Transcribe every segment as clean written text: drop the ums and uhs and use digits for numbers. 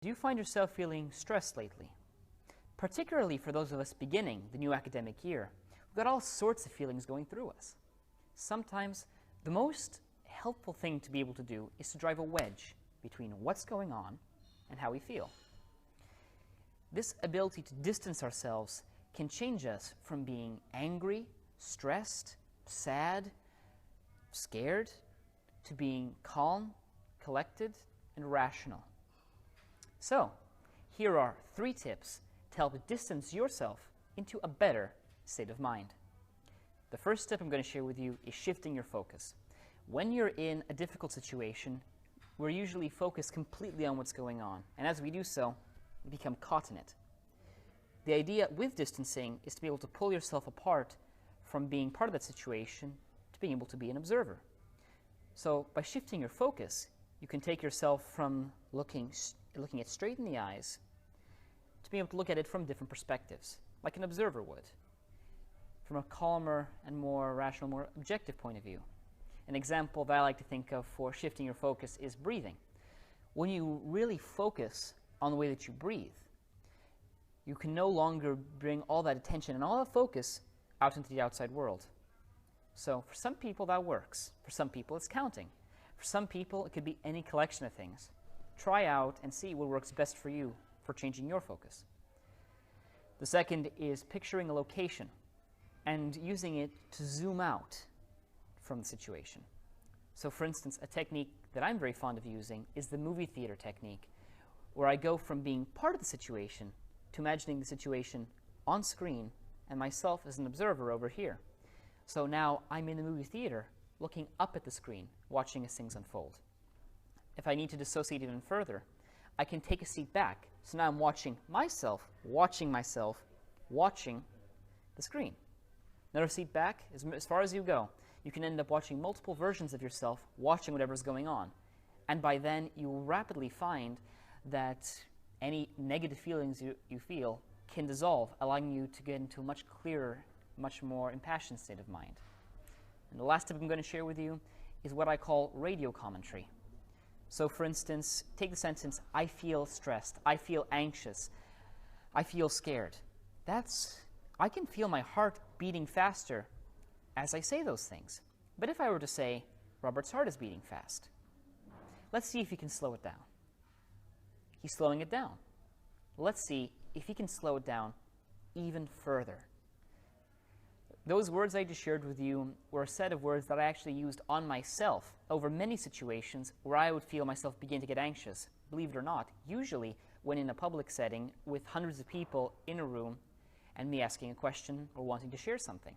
Do you find yourself feeling stressed lately? Particularly for those of us beginning the new academic year, we've got all sorts of feelings going through us. Sometimes the most helpful thing to be able to do is to drive a wedge between what's going on and how we feel. This ability to distance ourselves can change us from being angry, stressed, sad, scared, to being calm, collected, and rational. So, here are 3 tips to help distance yourself into a better state of mind. The first tip I'm going to share with you is shifting your focus. When you're in a difficult situation, we're usually focused completely on what's going on, and as we do so, we become caught in it. The idea with distancing is to be able to pull yourself apart from being part of that situation to being able to be an observer. So by shifting your focus, you can take yourself from looking it straight in the eyes to being able to look at it from different perspectives, like an observer would, from a calmer and more rational, more objective point of view. An example that I like to think of for shifting your focus is breathing. When you really focus on the way that you breathe, you can no longer bring all that attention and all that focus out into the outside world. So for some people that works. For some people it's counting. For some people it could be any collection of things. Try out and see what works best for you for changing your focus. The second is picturing a location and using it to zoom out from the situation. So for instance, a technique that I'm very fond of using is the movie theater technique, where I go from being part of the situation to imagining the situation on screen and myself as an observer over here. So now I'm in the movie theater looking up at the screen, watching as things unfold. If I need to dissociate even further, I can take a seat back. So now I'm watching myself watching the screen. Another seat back, as far as you go, you can end up watching multiple versions of yourself watching whatever's going on. And by then, you will rapidly find that any negative feelings you feel can dissolve, allowing you to get into a much clearer, much more impassioned state of mind. And the last tip I'm going to share with you is what I call radio commentary. So for instance, take the sentence, I feel stressed, I feel anxious, I feel scared. I can feel my heart beating faster as I say those things. But if I were to say, Robert's heart is beating fast, let's see if he can slow it down. He's slowing it down. Let's see if he can slow it down even further. Those words I just shared with you were a set of words that I actually used on myself over many situations where I would feel myself begin to get anxious. Believe it or not, usually when in a public setting with hundreds of people in a room and me asking a question or wanting to share something.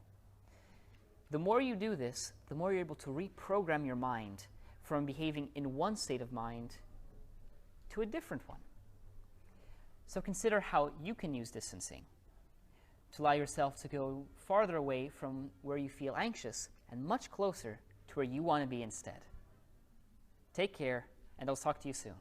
The more you do this, the more you're able to reprogram your mind from behaving in one state of mind to a different one. So consider how you can use distancing to allow yourself to go farther away from where you feel anxious and much closer to where you want to be instead. Take care, and I'll talk to you soon.